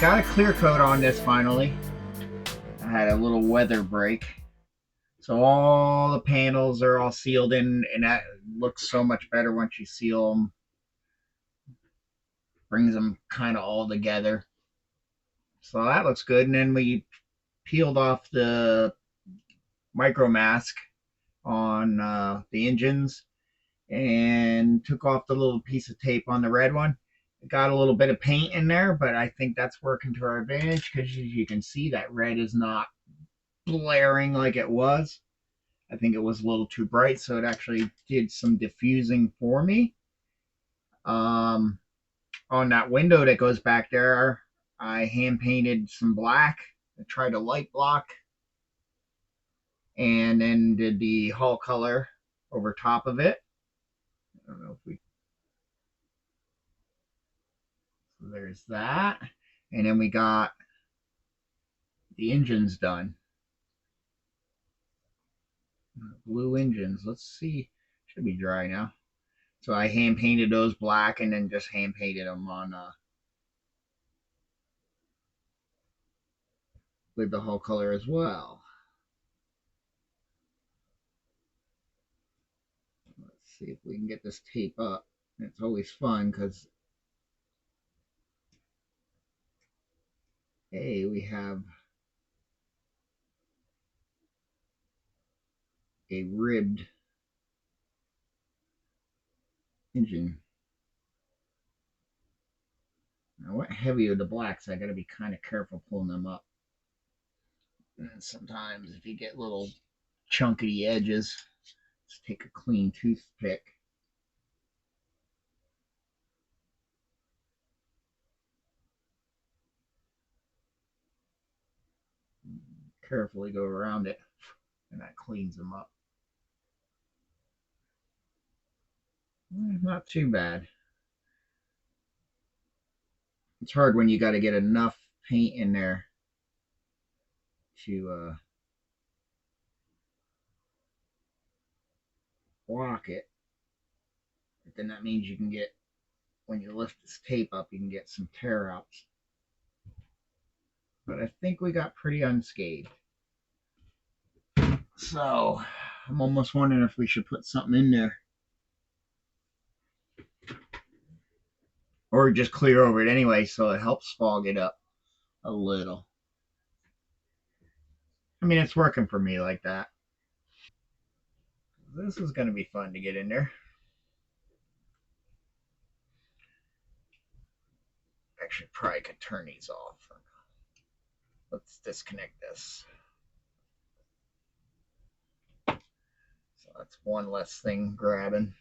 got a clear coat on this finally. I had a little weather break. So all the panels are all sealed in, and that looks so much better once you seal them. Brings them kind of all together. So that looks good. And then we peeled off the micro mask on the engines and took off the little piece of tape on the red one. It got a little bit of paint in there, but I think that's working to our advantage because as you can see, that red is not blaring like it was. I think it was a little too bright, so it actually did some diffusing for me. On that window that goes back there, I hand painted some black. I tried to light block and then did the hull color over top of it. I don't know if we. So there's that. And then we got the engines done. Blue engines. Let's see. Should be dry now. So I hand painted those black and then just hand painted them on with the hull color as well. Let's see if we can get this tape up. It's always fun because, hey, we have a ribbed engine. I went heavy with the blacks. I got to be kind of careful pulling them up. And sometimes if you get little chunky edges, just take a clean toothpick. Carefully go around it, and that cleans them up. Not too bad. It's hard when you got to get enough paint in there to block it. But then that means you can get, when you lift this tape up, you can get some tear outs. But I think we got pretty unscathed. So I'm almost wondering if we should put something in there. Or just clear over it anyway so it helps fog it up a little. I mean, it's working for me like that. This is going to be fun to get in there. Actually, probably could turn these off. Let's disconnect this. So that's one less thing grabbing.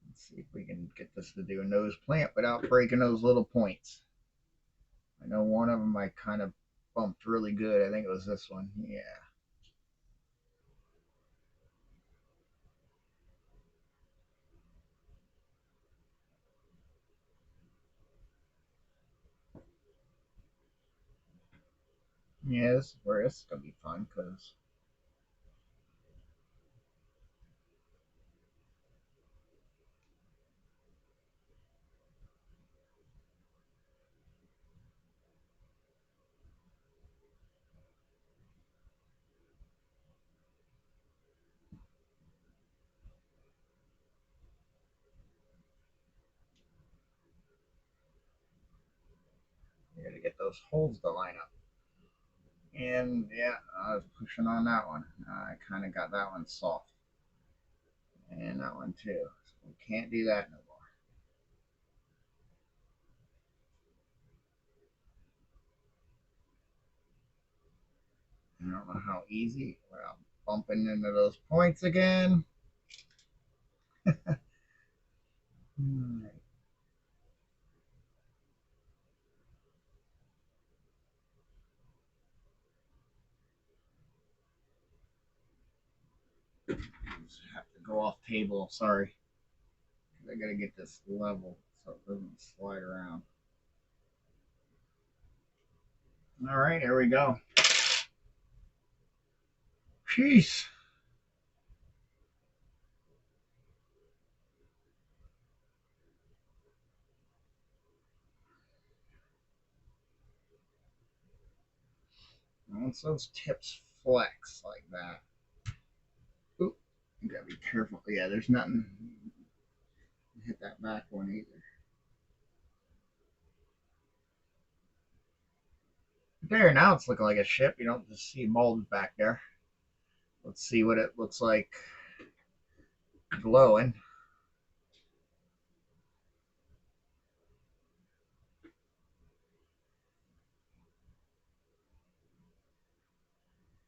Let's see if we can get this to do a nose plant without breaking those little points. I know one of them I kind of bumped really good. I think it was this one. Yeah. Yeah, this is where this is going to be fun because you got to get those holes to line up. And yeah, I was pushing on that one. I kind of got that one soft. And that one too. So we can't do that no more. I don't know how easy. Well, bumping into those points again. Right. Just have to go off table. Sorry. I gotta get this level so it doesn't slide around. All right, here we go. Peace. Once those tips flex like that. Oop, you gotta be careful. Yeah, there's nothing. Hit that back one either. There, now it's looking like a ship. You don't just see molds back there. Let's see what it looks like glowing.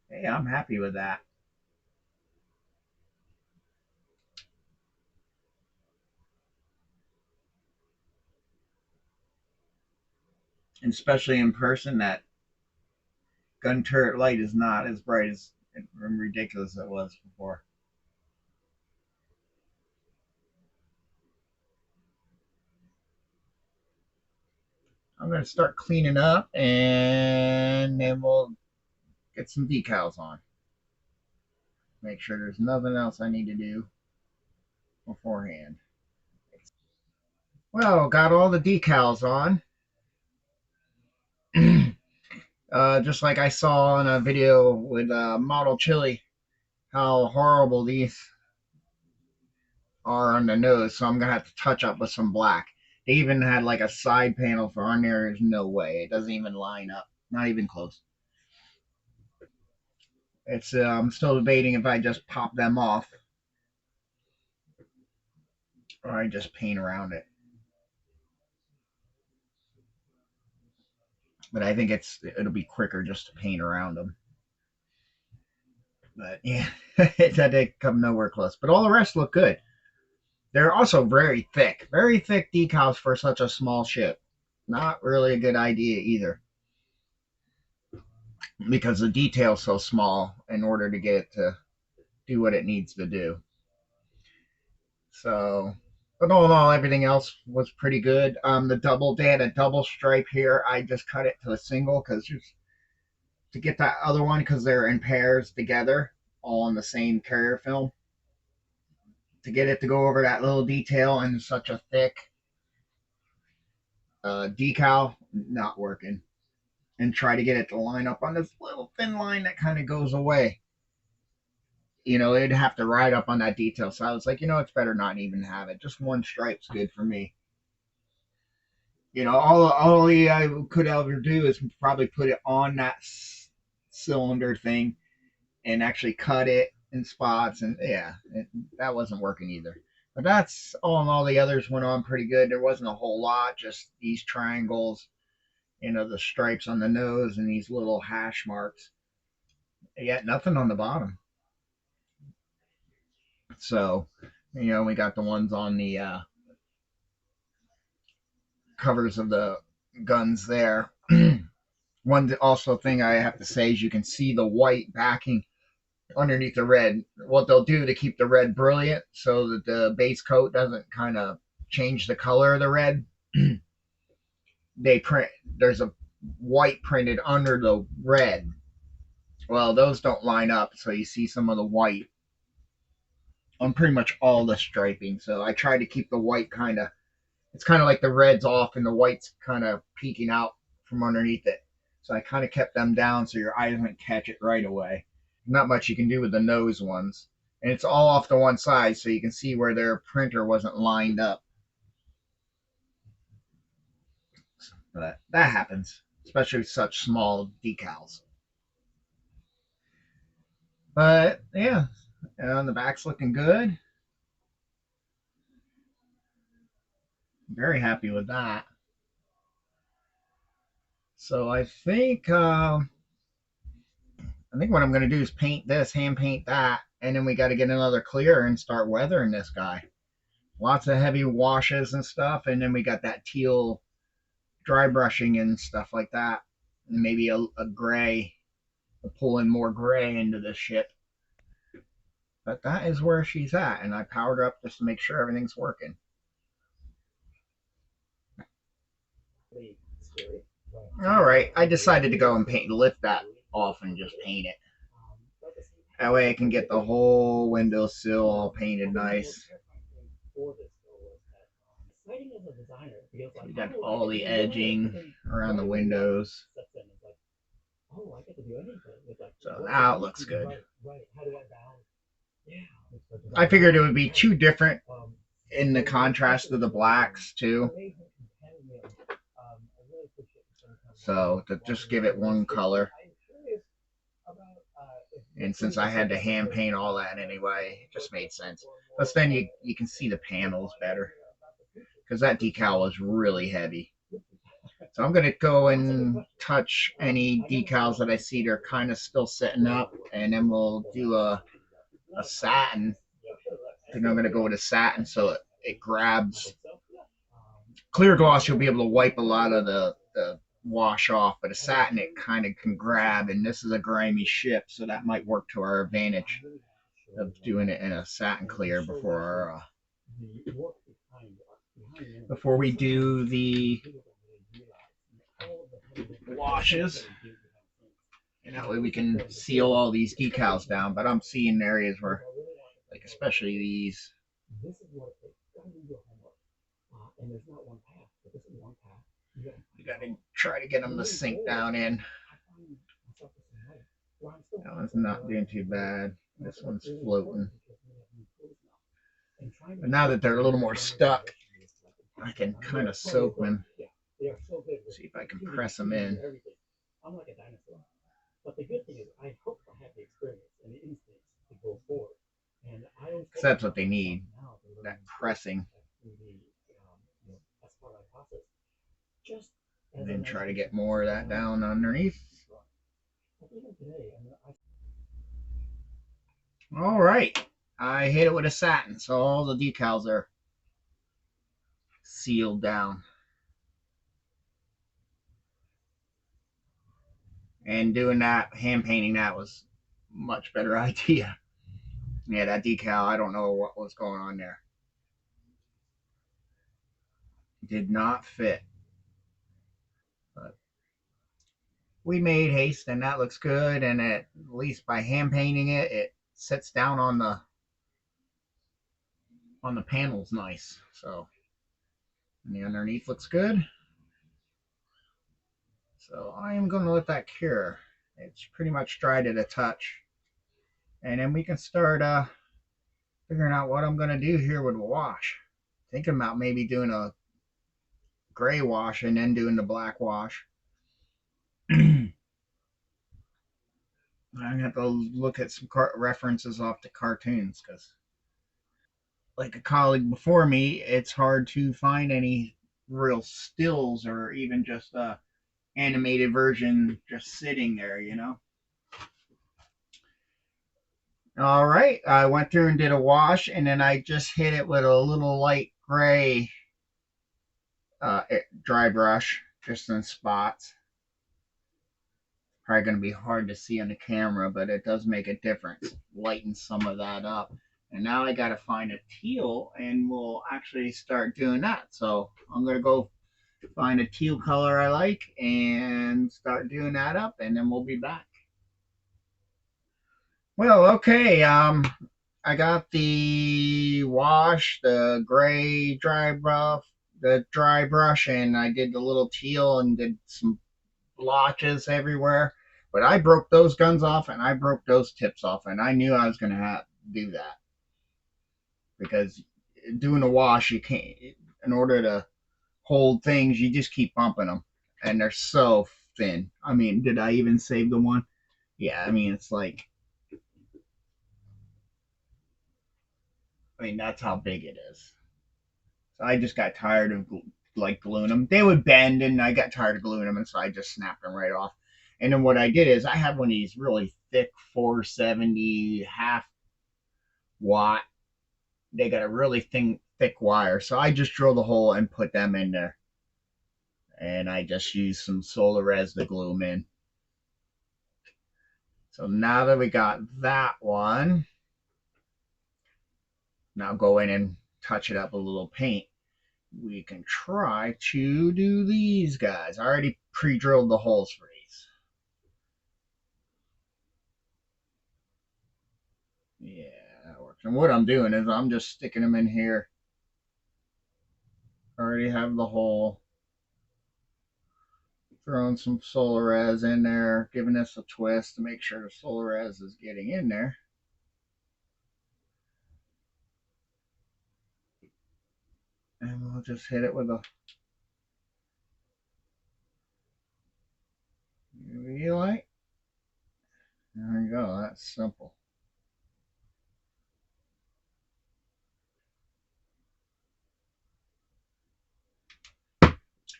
Hey, I'm happy with that. And especially in person, that gun turret light is not as bright as ridiculous it was before. I'm going to start cleaning up and then we'll get some decals on. Make sure there's nothing else I need to do beforehand. Well, got all the decals on. Just like I saw in a video with Model Chili, how horrible these are on the nose. So I'm going to have to touch up with some black. They even had like a side panel for on there. There's no way. It doesn't even line up. Not even close. It's I'm still debating if I just pop them off or I just paint around it. But I think it'll be quicker just to paint around them. But yeah, it had to come nowhere close. But all the rest look good. They're also very thick decals for such a small ship. Not really a good idea either, because the detail's so small in order to get it to do what it needs to do. So, but all in all, everything else was pretty good. They had a double stripe here. I just cut it to a single because to get that other one because they're in pairs together, all on the same carrier film. To get it to go over that little detail and such a thick decal, not working. And try to get it to line up on this little thin line that kind of goes away. It'd have to ride up on that detail. So I was like, it's better not even have it. Just one stripe's good for me. All I could ever do is probably put it on that cylinder thing and actually cut it in spots. And yeah, that wasn't working either. But that's all in all. The others went on pretty good. There wasn't a whole lot, just these triangles, the stripes on the nose and these little hash marks. Yeah, nothing on the bottom. So, we got the ones on the covers of the guns there. One also thing I have to say is you can see the white backing underneath the red. What they'll do to keep the red brilliant so that the base coat doesn't kind of change the color of the red, they print there's a white printed under the red. Well, those don't line up, so you see some of the white on pretty much all the striping. So I try to keep the white it's kind of like the red's off and the white's kind of peeking out from underneath it. So I kind of kept them down so your eyes wouldn't catch it right away. Not much you can do with the nose ones. And it's all off to one side so you can see where their printer wasn't lined up. But that happens, especially with such small decals. But yeah, and the back's looking good. Very happy with that. So I think what I'm going to do is paint this, hand paint that, and then we got to get another clear and start weathering this guy. Lots of heavy washes and stuff, and then we got that teal dry brushing and stuff like that. And maybe a gray, pull in more gray into this ship. But that is where she's at, and I powered her up just to make sure everything's working. All right, I decided to go and lift that off and just paint it. That way I can get the whole windowsill all painted nice. We got all the edging around the windows. So now it looks good. I figured it would be too different in the contrast of the blacks too. So to just give it one color. And since I had to hand paint all that anyway, it just made sense. Plus then you can see the panels better. Because that decal was really heavy. So I'm going to go and touch any decals that I see they're kind of still sitting up. And then we'll do a satin. I think I'm going to go with a satin so it grabs. Clear gloss, you'll be able to wipe a lot of the wash off, but a satin, it kind of can grab. And this is a grimy ship, so that might work to our advantage of doing it in a satin clear before we do the washes, and that way we can seal all these decals down. But I'm seeing areas where, like especially these, you got to try to get them to sink down in. That one's not doing too bad. This one's floating. But now that they're a little more stuck, I can kind of soak them. See if I can press them in. Because that's what they need, that pressing. And then try to get more of that down underneath. All right. I hit it with a satin, so all the decals are sealed down. And doing that, hand painting that was a much better idea. Yeah, that decal, I don't know what was going on there. Did not fit. But we made haste, and that looks good. And at least by hand painting it, it sits down on the panels nice. So, and the underneath looks good. So I am going to let that cure. It's pretty much dried at a touch. And then we can start figuring out what I'm going to do here with the wash. Thinking about maybe doing a gray wash and then doing the black wash. I'm going to have to look at some references off the cartoons because, like a colleague before me, it's hard to find any real stills or even just a animated version just sitting there, you know. All right, I went through and did a wash, and then I just hit it with a little light gray dry brush, just in spots. Probably going to be hard to see on the camera, but it does make a difference. Lighten some of that up. And now I got to find a teal, and we'll actually start doing that. So I'm going to go find a teal color I like and start doing that up, and then we'll be back. Well, okay. I got the wash, the gray the dry brush, and I did the little teal and did some blotches everywhere. But I broke those guns off and I broke those tips off, and I knew I was going to have to do that because doing a wash, you can't. In order to hold things, you just keep bumping them, and they're so thin. I mean, did I even save the one? Yeah, I mean, it's like, I mean, that's how big it is. So I just got tired of like gluing them. They would bend, and I got tired of gluing them, and so I just snapped them right off. And then what I did is I have one of these really thick 470 half watt. They got a really thin, thick wire, so I just drilled a hole and put them in there, and I just used some solar res to glue them in. So now that we got that one, now go in and touch it up a little paint. We can try to do these guys. I already pre-drilled the holes for these. Yeah, that works. And what I'm doing is I'm just sticking them in here. I already have the hole. Throwing some solar res in there, giving this a twist to make sure the solar res is getting in there. And we'll just hit it with a UV light. There you go. That's simple.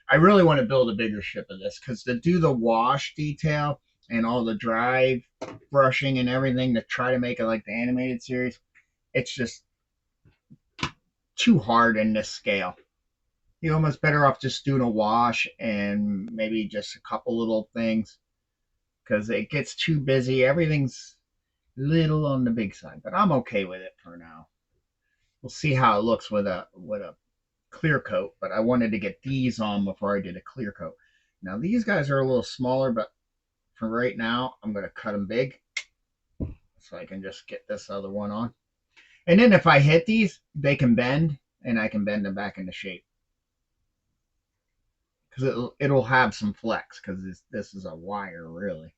I really want to build a bigger ship of this because to do the wash detail and all the dry brushing and everything to try to make it like the animated series, it's just too hard in this scale. You're almost better off just doing a wash and maybe just a couple little things because it gets too busy. Everything's little on the big side, but I'm okay with it for now. We'll see how it looks with a clear coat, but I wanted to get these on before I did a clear coat. Now these guys are a little smaller, but for right now, I'm going to cut them big so I can just get this other one on. And then if I hit these, they can bend, and I can bend them back into shape. Because it'll have some flex, because this is a wire, really.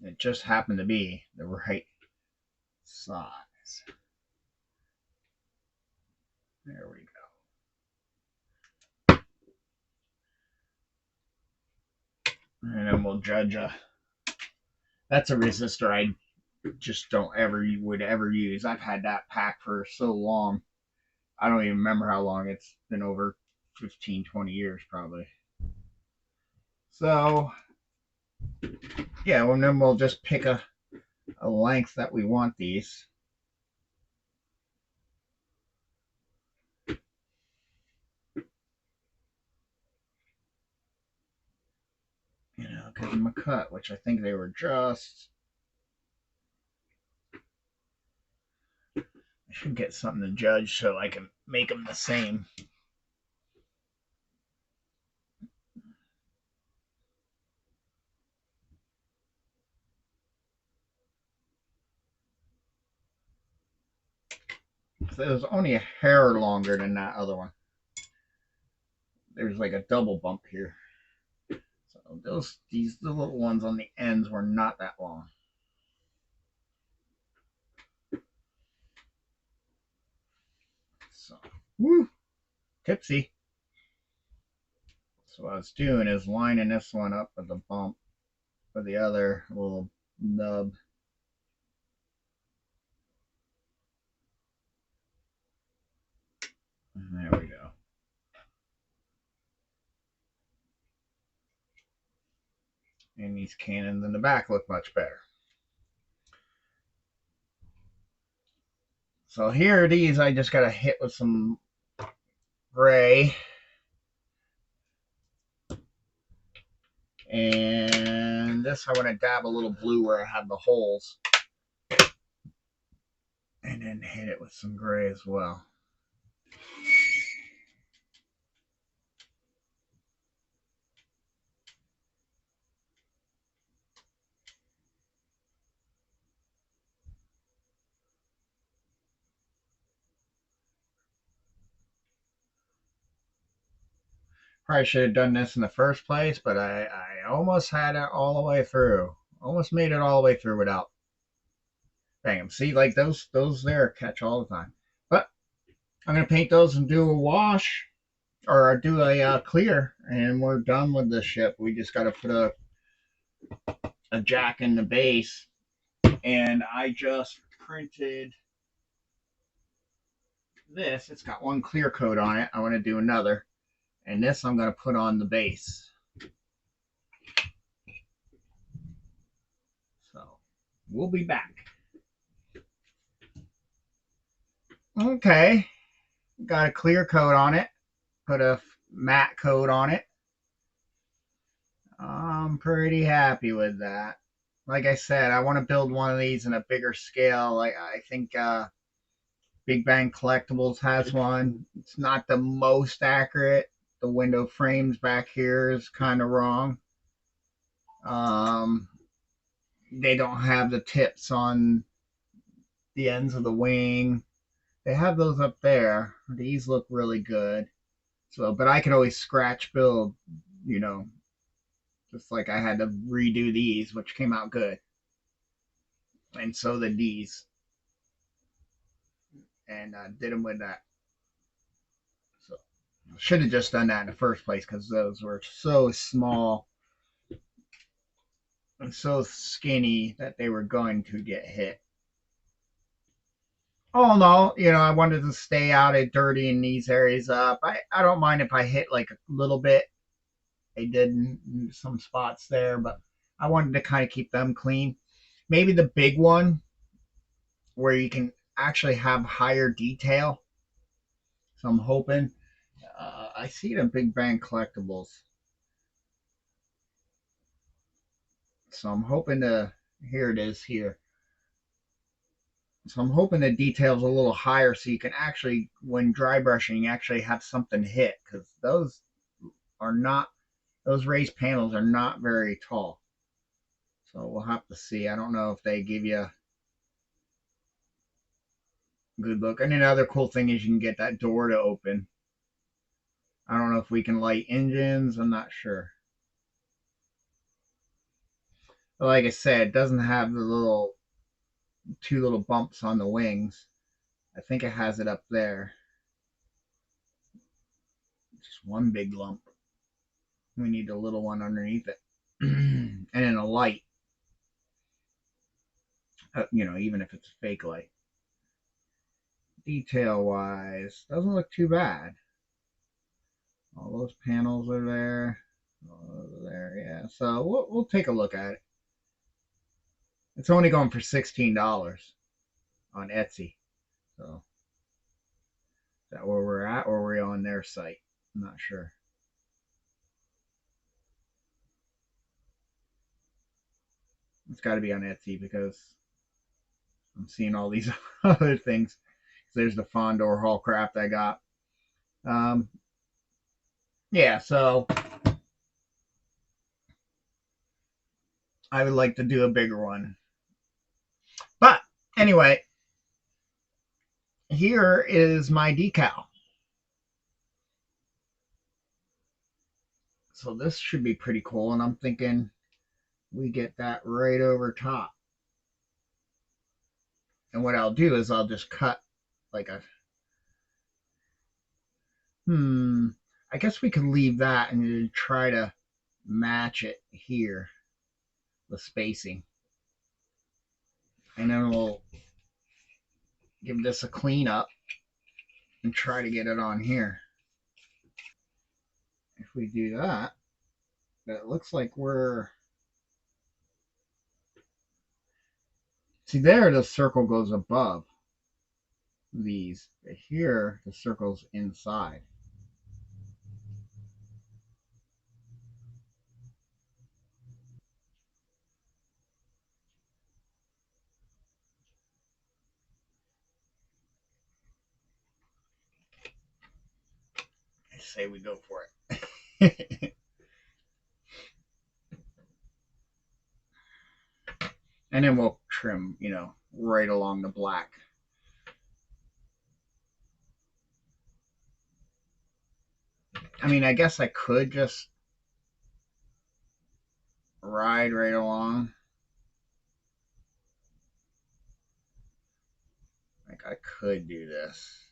It just happened to be the right size. There we go. And then we'll judge that's a resistor I just don't would ever use. I've had that pack for so long. I don't even remember how long. It's been over 15, 20 years probably. So yeah, well, then we'll just pick a length that we want these. Give them a cut, which I think they were just. I should get something to judge so I can make them the same. So it was only a hair longer than that other one. There's like a double bump here. So these little ones on the ends were not that long. So, woo, tipsy. So what I was doing is lining this one up with a bump for the other little nub. And there we go. And these cannons in the back look much better. So here, these I just got to hit with some gray. And this I want to dab a little blue where I have the holes. And then hit it with some gray as well. Probably should have done this in the first place, but I almost had it all the way through. Almost made it all the way through without banging. See, like those there catch all the time. But I'm going to paint those and do a wash or do a clear, and we're done with the ship. We just got to put a jack in the base, and I just printed this. It's got one clear coat on it. I want to do another, and this I'm going to put on the base. So we'll be back. Okay, got a clear coat on it. Put a matte coat on it. I'm pretty happy with that. Like I said, I want to build one of these in a bigger scale. I think Big Bang Collectibles has one. It's not the most accurate. The window frames back here is kind of wrong. They don't have the tips on the ends of the wing. They have those up there. These look really good. So, but I could always scratch build, you know, just like I had to redo these, which came out good. And so did these. And did them with that. So, should have just done that in the first place because those were so small and so skinny that they were going to get hit. Oh no, I wanted to stay out of dirtying these areas up. I don't mind if I hit like a little bit. I did in some spots there, but I wanted to kind of keep them clean. Maybe the big one where you can actually have higher detail. So I'm hoping. I see the Big Bang collectibles. So I'm hoping to. Here it is here. So I'm hoping the detail's a little higher so you can actually, when dry brushing, you actually have something hit because are not, those raised panels are not very tall. So we'll have to see. I don't know if they give you a good look. And another cool thing is you can get that door to open. I don't know if we can light engines. I'm not sure. But like I said, it doesn't have the little two little bumps on the wings. I think it has it up there. Just one big lump. We need a little one underneath it. And then a light, even if it's a fake light. Detail wise, doesn't look too bad. All those panels are there. All those are there, yeah. So we'll take a look at it. It's only going for $16 on Etsy. So is that where we're at, or are we on their site? I'm not sure. It's got to be on Etsy because I'm seeing all these other things. There's the Fondor Hall craft I got. Um, yeah, so I would like to do a bigger one. But anyway, here is my decal. So this should be pretty cool. And I'm thinking we get that right over top. And what I'll do is I'll just cut like a, hmm, I guess we could leave that and try to match it here, the spacing. And then we'll give this a clean up and try to get it on here. If we do that, that looks like we're, see there the circle goes above these. But here the circle's inside. I say we go for it. And then we'll trim, right along the black. I mean, I guess I could just ride right along. Like, I could do this.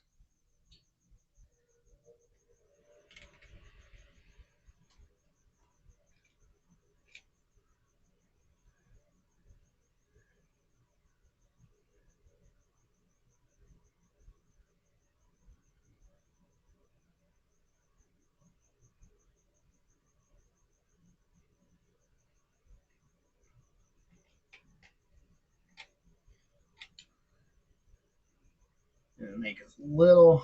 Make as little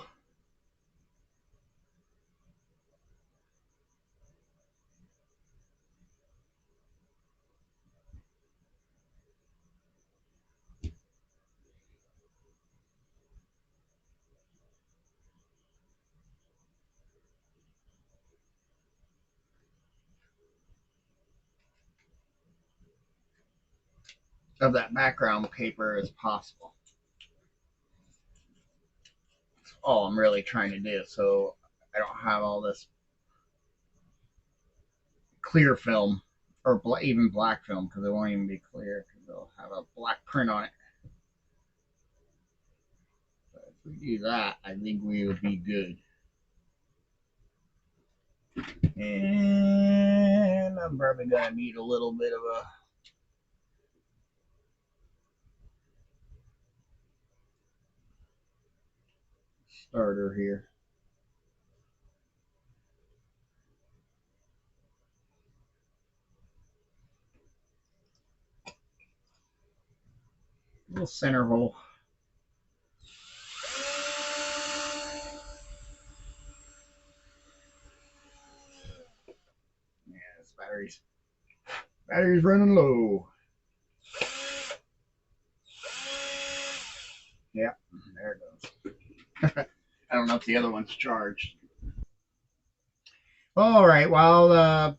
of that background paper as possible. That's all I'm really trying to do. So I don't have all this clear film or even black film because it won't even be clear because they'll have a black print on it. But if we do that, I think we would be good. And I'm probably gonna need a little bit of a starter here. A little center hole. Yeah, this battery's running low. Yep, there it goes. I don't know if the other one's charged. All right, while the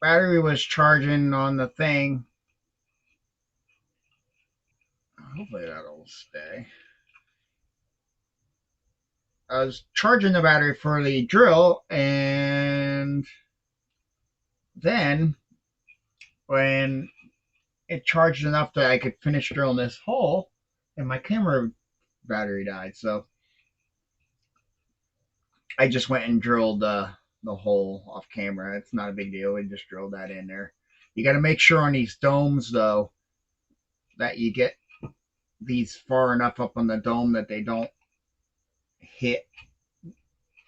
battery was charging on the thing, hopefully that'll stay. I was charging the battery for the drill, and then when it charged enough that I could finish drilling this hole, and my camera battery died. So I just went and drilled the hole off camera. It's not a big deal. We just drilled that in there. You got to make sure on these domes, though, that you get these far enough up on the dome that they don't hit.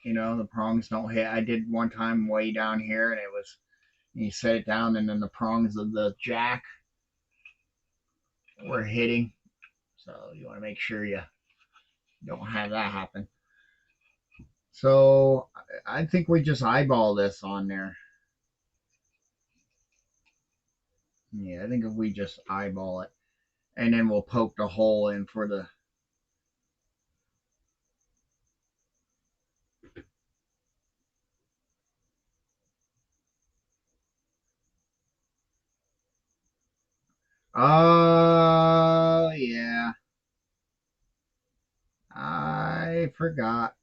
You know, the prongs don't hit. I did one time way down here, and it was you set it down, and then the prongs of the jack were hitting. So you want to make sure you don't have that happen. So I think we just eyeball this on there. Yeah, I think if we just eyeball it, and then we'll poke the hole in for the. Oh yeah, I forgot.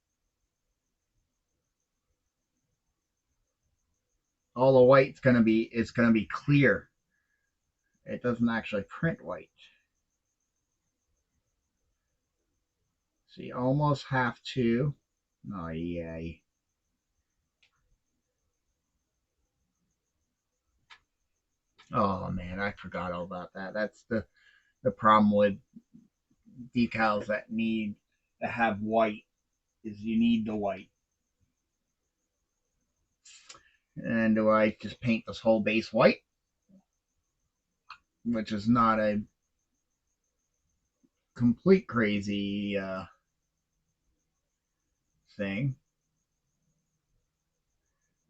All the white's gonna be it's gonna be clear. It doesn't actually print white. So you almost have to. Oh yeah. Oh man, I forgot all about that. That's the problem with decals that need to have white is you need the white. And do I just paint this whole base white, which is not a complete crazy thing.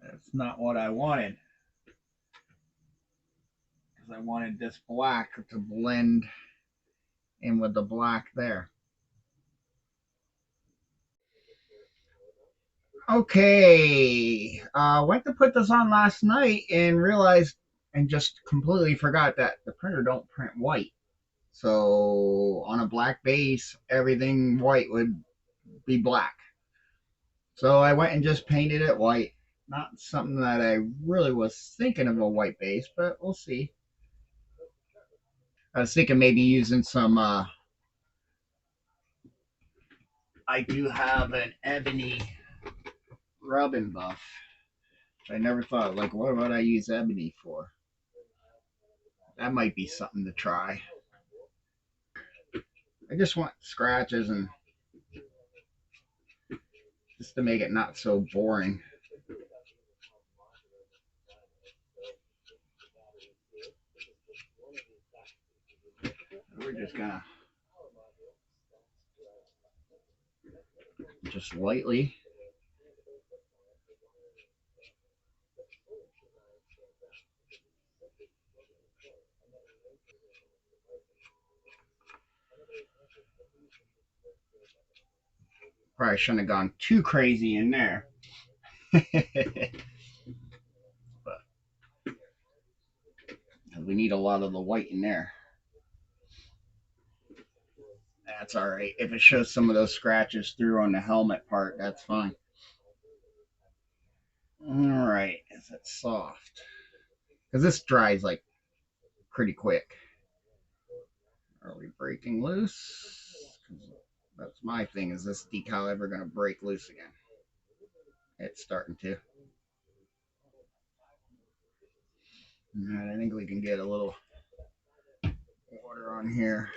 That's not what I wanted because I wanted this black to blend in with the black there. Okay, went to put this on last night and realized and just completely forgot that the printer don't print white. So on a black base, everything white would be black. So I went and just painted it white. Not something that I really was thinking of a white base, but we'll see. I was thinking maybe using some. I do have an ebony rub and buff. I never thought like, what would I use ebony for? That might be something to try. I just want scratches and just to make it not so boring. We're just gonna just lightly. Probably shouldn't have gone too crazy in there. But we need a lot of the white in there. That's all right. If it shows some of those scratches through on the helmet part, that's fine. All right, is it soft? Because this dries like pretty quick. Are we breaking loose? 'Cause that's my thing. Is this decal ever going to break loose again? It's starting to. All right, I think we can get a little water on here.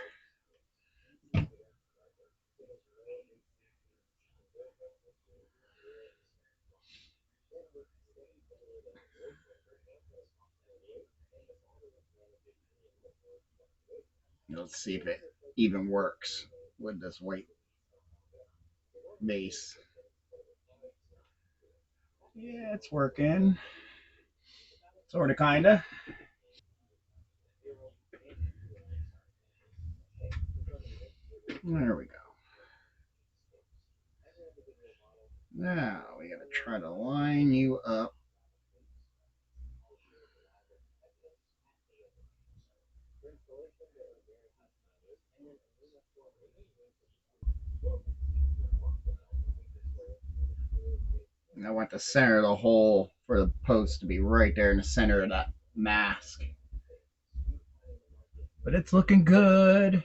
Let's see if it even works with this white base. Yeah, it's working. Sort of, kind of. There we go. Now we got to try to line you up. And I want the center of the hole for the post to be right there in the center of that mask. But it's looking good.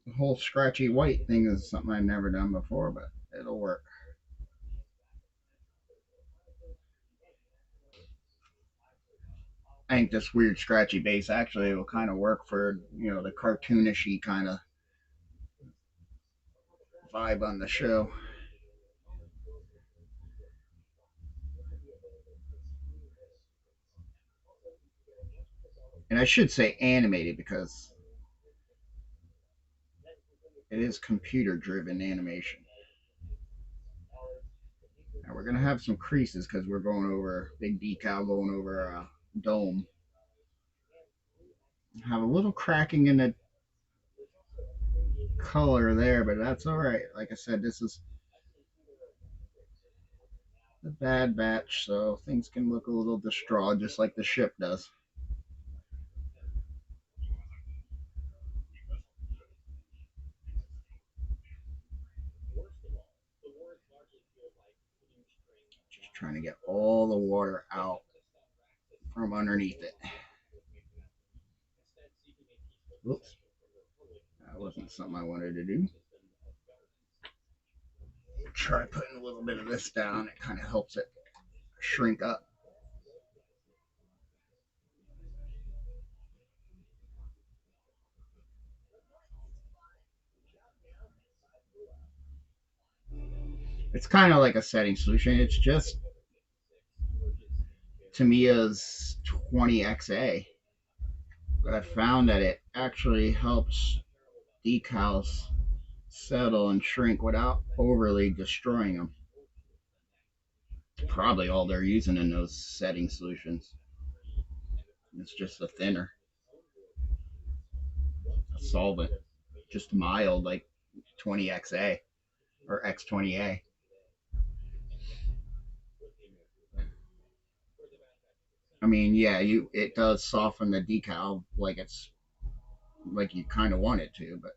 The whole scratchy white thing is something I've never done before, but it'll work. I think this weird scratchy base actually will kind of work for the cartoonishy kind of vibe on the show. And I should say animated because it is computer driven animation. Now we're gonna have some creases because we're going over big decal going over a dome. Have a little cracking in the color there, but that's all right. Like I said, this is the Bad Batch, so things can look a little distraught, just like the ship does. Just trying to get all the water out from underneath it. Oops, that wasn't something I wanted to do. Try putting a little bit of this down. It kind of helps it shrink up. It's kind of like a setting solution. It's just Tamiya's 20XA. But I found that it actually helps decals settle and shrink without overly destroying them. Probably all they're using in those setting solutions. It's just a thinner, a solvent, just mild, like 20XA or X20A. I mean, yeah, it does soften the decal like it's like you kind of want it to, but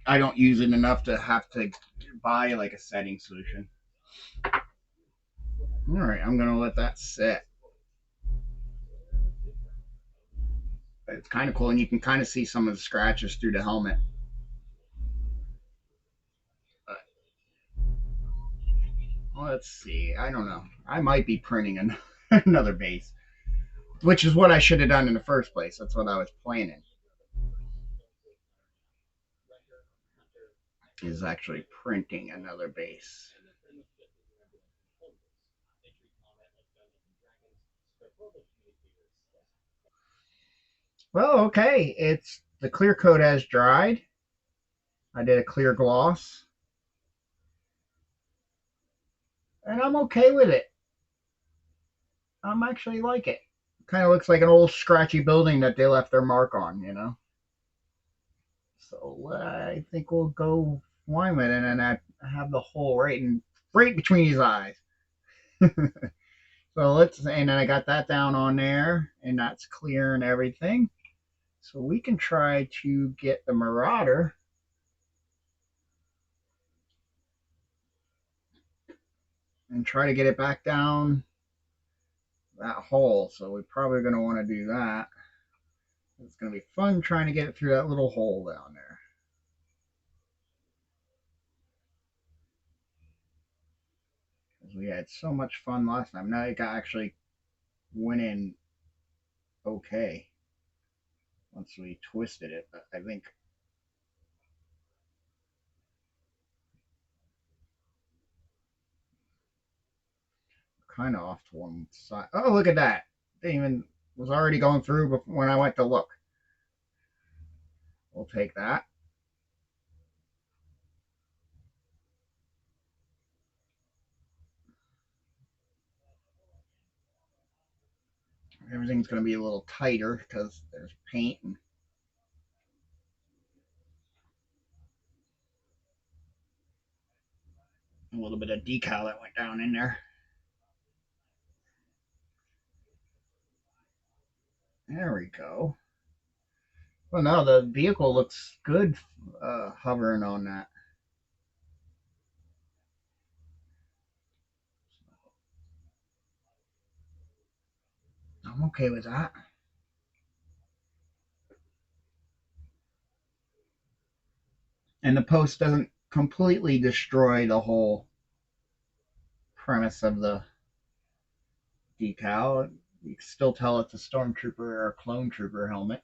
I don't use it enough to have to buy like a setting solution. All right, I'm gonna let that sit. It's kind of cool, and you can kind of see some of the scratches through the helmet. But let's see. I don't know. I might be printing another base, which is what I should have done in the first place. That's what I was planning. Is actually printing another base. Well, okay. It's the clear coat has dried. I did a clear gloss, and I'm okay with it. I'm actually like it. Kind of looks like an old scratchy building that they left their mark on. So I think we'll go fine with it, and I have the hole right between his eyes. So and then I got that down on there, and that's clear and everything. So we can try to get the Marauder and try to get it back down that hole. So we're probably going to want to do that. It's going to be fun trying to get it through that little hole down there. Because we had so much fun last time. Now it actually went in okay once we twisted it. But I think kind of off to one side. Oh, look at that. It even was already going through when I went to look. We'll take that. Everything's going to be a little tighter because there's paint and a little bit of decal that went down in there. There we go. Well, no, the vehicle looks good hovering on that. I'm okay with that. And the post doesn't completely destroy the whole premise of the decal. You can still tell it's a stormtrooper or a clone trooper helmet.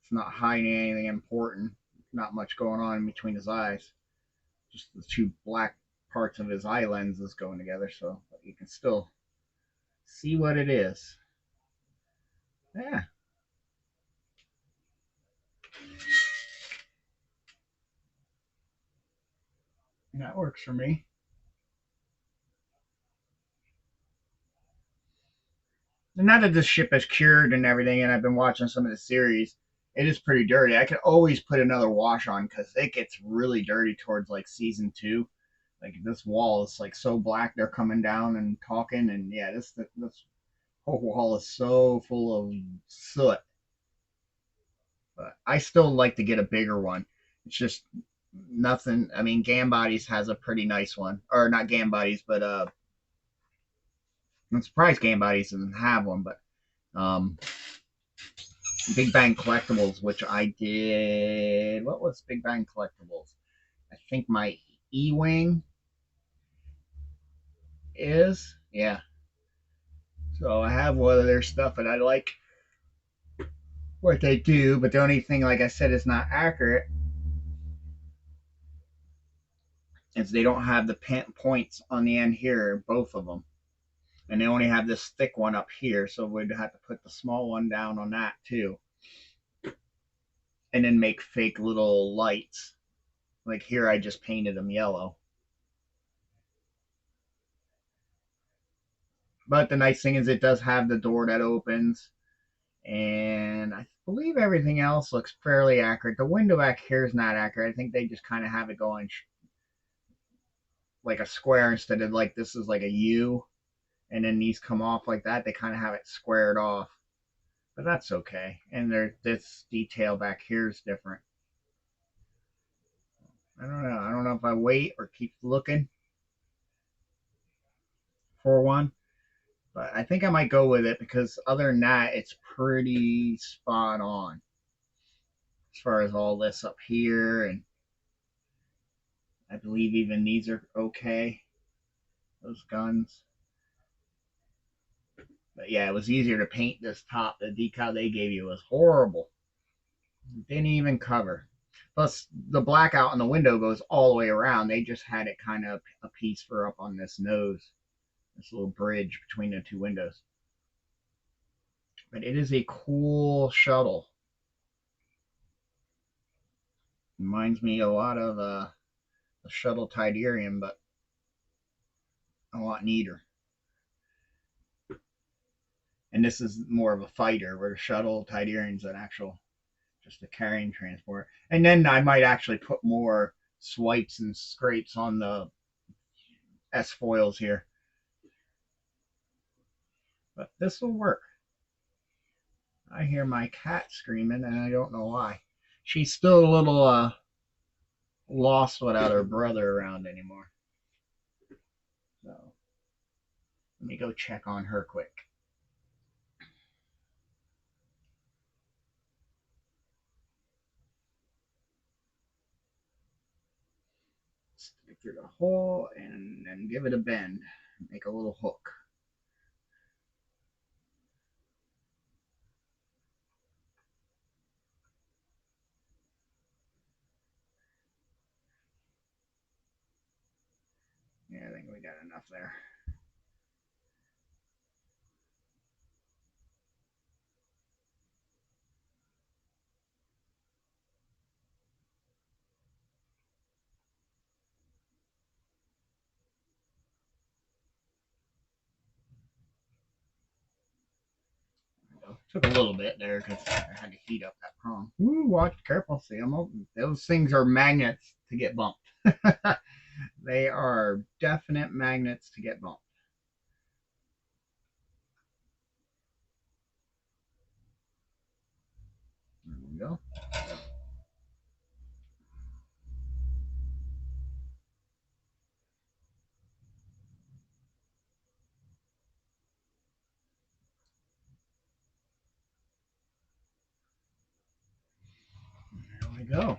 It's not hiding anything important. Not much going on in between his eyes. Just the two black parts of his eye lenses going together, so you can still see what it is. Yeah, that works for me. And now that this ship is cured and everything, and I've been watching some of the series, it is pretty dirty. I could always put another wash on because it gets really dirty towards like season two. Like this wall is like so black. They're coming down and talking, and yeah, this whole wall is so full of soot. But I still like to get a bigger one. It's just nothing. I mean, Gambodies has a pretty nice one, or not Gambodies, but I'm surprised Gambodies doesn't have one. But Big Bang Collectibles, which I did. What was Big Bang Collectibles? I think my E Wing is. Yeah. So I have one of their stuff, and I like what they do. But the only thing, like I said, is not accurate is they don't have the pin points on the end here, both of them. And they only have this thick one up here, so we'd have to put the small one down on that too, and then make fake little lights. Like here, I just painted them yellow. But the nice thing is, it does have the door that opens, and I believe everything else looks fairly accurate. The window back here is not accurate. I think they just kind of have it going like a square instead of like this is like a U, and then these come off like that. They kind of have it squared off, but that's okay. And this detail back here is different. I don't know. I don't know if I wait or keep looking for one, but I think I might go with it because other than that, it's pretty spot on as far as all this up here, and I believe even these are okay. Those guns. But yeah, it was easier to paint this top. The decal they gave you was horrible. Didn't even cover. Plus, the blackout on the window goes all the way around. They just had it kind of a piece for up on this nose, this little bridge between the two windows. But it is a cool shuttle. Reminds me a lot of the shuttle Tidarium, but a lot neater. And this is more of a fighter, where the shuttle Tidarium's an actual just a carrying transport. And then I might actually put more swipes and scrapes on the S foils here. But this will work. I hear my cat screaming, and I don't know why. She's still a little lost without her brother around anymore. So let me go check on her quick. Stick it through the hole and then give it a bend. Make a little hook. Yeah, I think we got enough there. Took a little bit there because I had to heat up that prong. Ooh, watch careful. See them open. Those things are magnets to get bumped. They are definite magnets to get bumped. There we go. There we go.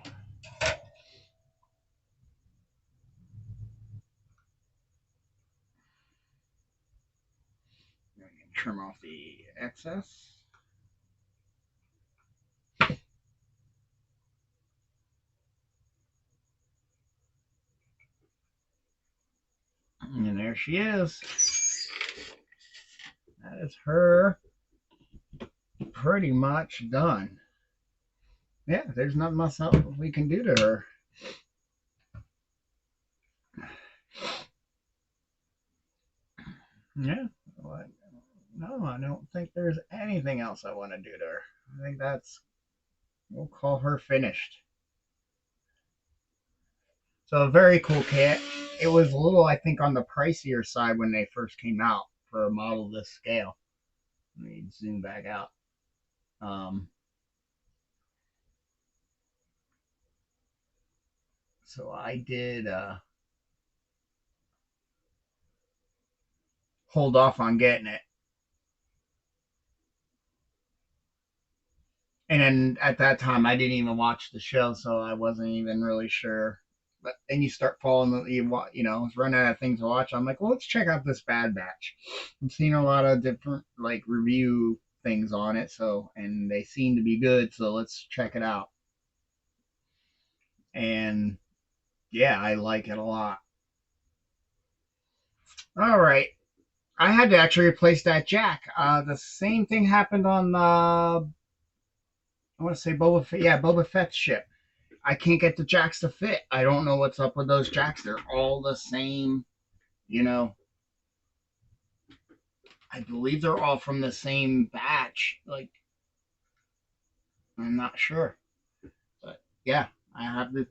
Trim off the excess. And there she is. That is her pretty much done. Yeah, there's not much else we can do to her. Yeah. No, I don't think there's anything else I want to do to her. I think we'll call her finished. So a very cool kit. It was a little, I think, on the pricier side when they first came out for a model this scale. Let me zoom back out. Um, so I did hold off on getting it. And then at that time, I didn't even watch the show, so I wasn't even really sure. But then you start falling, running out of things to watch. I'm like, well, let's check out this Bad Batch. I'm seeing a lot of different like review things on it, so and they seem to be good. So let's check it out. And yeah, I like it a lot. All right, I had to actually replace that jack. The same thing happened on I want to say Boba Fett. Yeah, Boba Fett's ship. I can't get the jacks to fit. I don't know what's up with those jacks. They're all the same. You know, I believe they're all from the same batch. Like, I'm not sure. But yeah, I have to.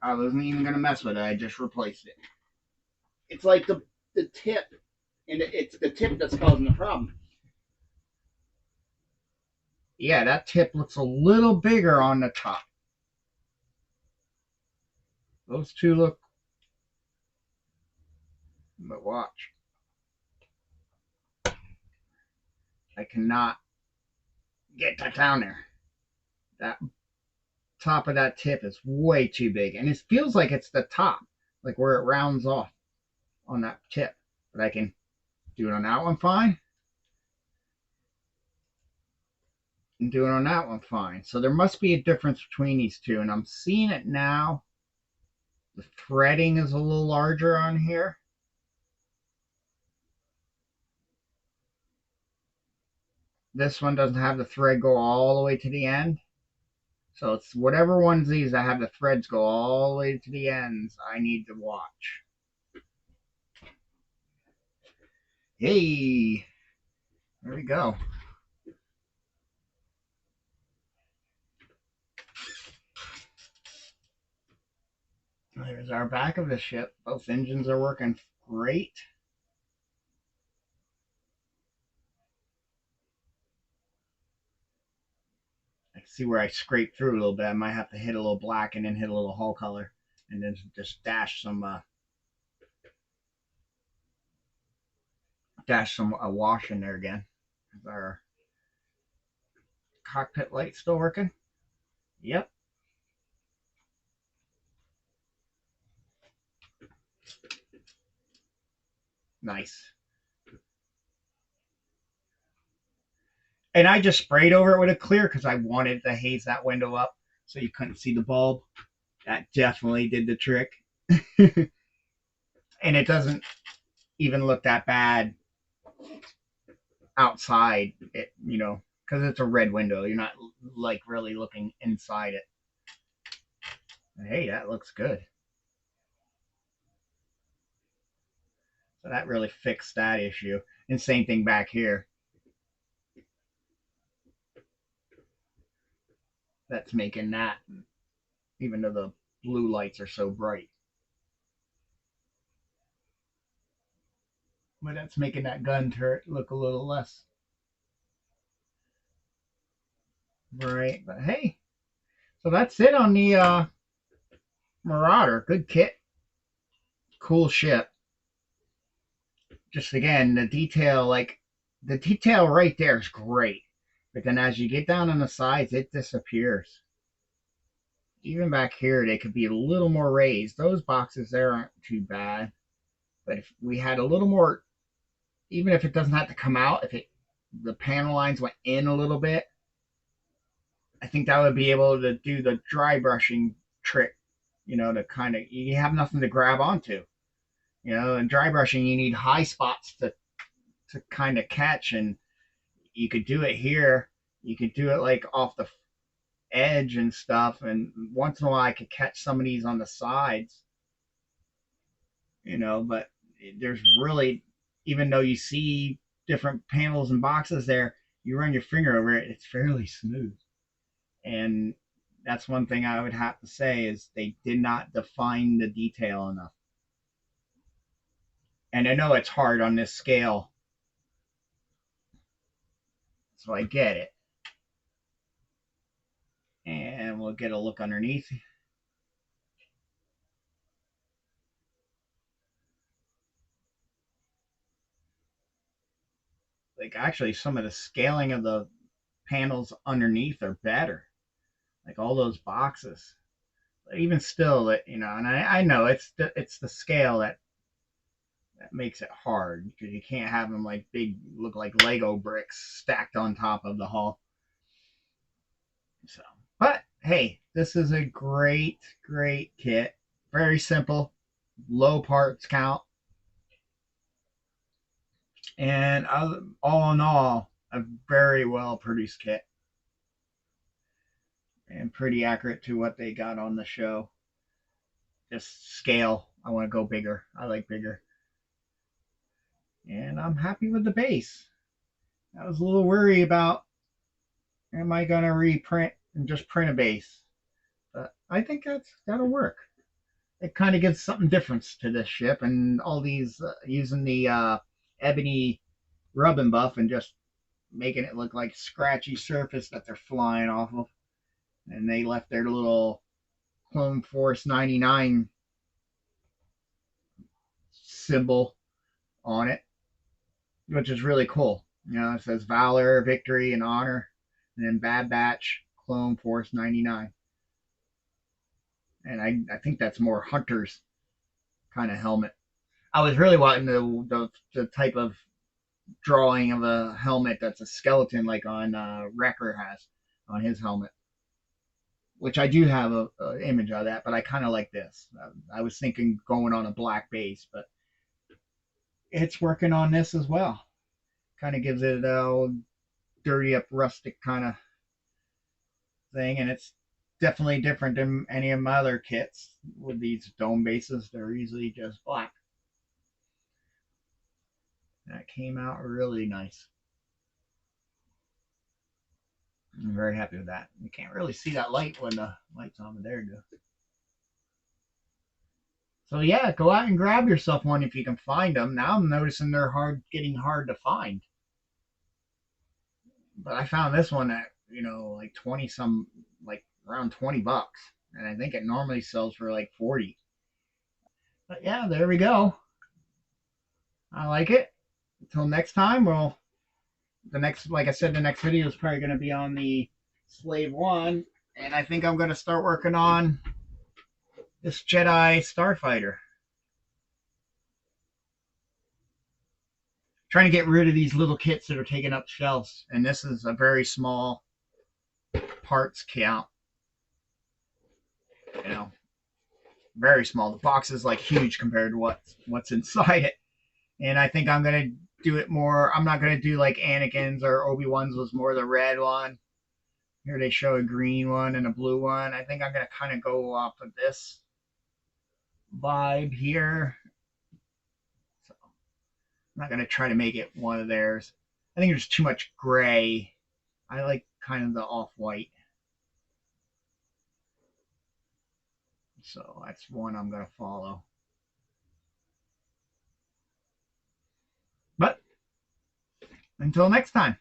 I wasn't even going to mess with it. I just replaced it. It's like the tip, and it's the tip that's causing the problem. Yeah, that tip looks a little bigger on the top. Those two look, but watch. I cannot get that down there. That top of that tip is way too big, and it feels like it's the top, like where it rounds off on that tip. But I can do it on that one fine, and do it on that one fine. So there must be a difference between these two, and I'm seeing it now. The threading is a little larger on here. This one doesn't have the thread go all the way to the end. So it's whatever one's these that have the threads go all the way to the ends, I need to watch. Hey, there we go. There's our back of the ship. Both engines are working great. see where I scraped through a little bit. I might have to hit a little black and then hit a little hull color, and then just dash some wash in there again. Is our cockpit light still working? Yep. Nice. And I just sprayed over it with a clear because I wanted to haze that window up so you couldn't see the bulb. That definitely did the trick. And it doesn't even look that bad outside, because it's a red window. You're not like really looking inside it. Hey, that looks good. So that really fixed that issue. And same thing back here. That's making that, even though the blue lights are so bright. But that's making that gun turret look a little less bright. But hey, so that's it on the Marauder. Good kit. Cool ship. Just again, the detail right there is great. But then as you get down on the sides, it disappears. Even back here, they could be a little more raised. Those boxes there aren't too bad. But if we had a little more, even if it doesn't have to come out, if the panel lines went in a little bit, I think that would be able to do the dry brushing trick, to kind of, you have nothing to grab onto. In dry brushing, you need high spots to kind of catch, and you could do it here. You could do it like off the edge and stuff, and once in a while I could catch some of these on the sides, but there's really, even though you see different panels and boxes there, you run your finger over it, it's fairly smooth. And that's one thing I would have to say is they did not define the detail enough. And I know it's hard on this scale, so I get it. And we'll get a look underneath. Like, actually, some of the scaling of the panels underneath are better. Like all those boxes. But even still, and I know it's the scale that makes it hard, because you can't have them like big, look like Lego bricks stacked on top of the hull. So, but hey, this is a great kit. Very simple, low parts count, and all in all, a very well produced kit, and pretty accurate to what they got on the show. Just scale. I want to go bigger. I like bigger. And I'm happy with the base. I was a little worried about, am I going to reprint and just print a base? But I think that'll work. It kind of gives something different to this ship, and all these using the ebony rub and buff and just making it look like scratchy surface that they're flying off of. And they left their little Clone Force 99 symbol on it, which is really cool. It says Valor, Victory, and Honor, and then Bad Batch, Clone Force 99. And I think that's more Hunter's kind of helmet. I was really wanting the type of drawing of a helmet that's a skeleton, like on Wrecker has on his helmet, which I do have a image of that, but I kind of like this. I was thinking going on a black base, but it's working on this as well. Kind of gives it a dirty up rustic kind of thing, and it's definitely different than any of my other kits with these dome bases. They're usually just black. That came out really nice. I'm very happy with that. You can't really see that light when the light's on, but there you go. So yeah, go out and grab yourself one if you can find them. Now I'm noticing they're getting hard to find. But I found this one that like 20 some, like around $20. And I think it normally sells for like 40. But yeah, there we go. I like it. Until next time, well, like I said, the next video is probably going to be on the Slave 1. And I think I'm going to start working on this Jedi Starfighter. Trying to get rid of these little kits that are taking up shelves. And this is a very small parts count. You know, very small. The box is like huge compared to what's inside it. And I think I'm going to do it more. I'm not going to do like Anakin's or Obi-Wan's was more the red one. Here they show a green one and a blue one. I think I'm going to kind of go off of this vibe here. So I'm not going to try to make it one of theirs. I think there's too much gray. I like kind of the off-white. So that's one I'm going to follow. But until next time.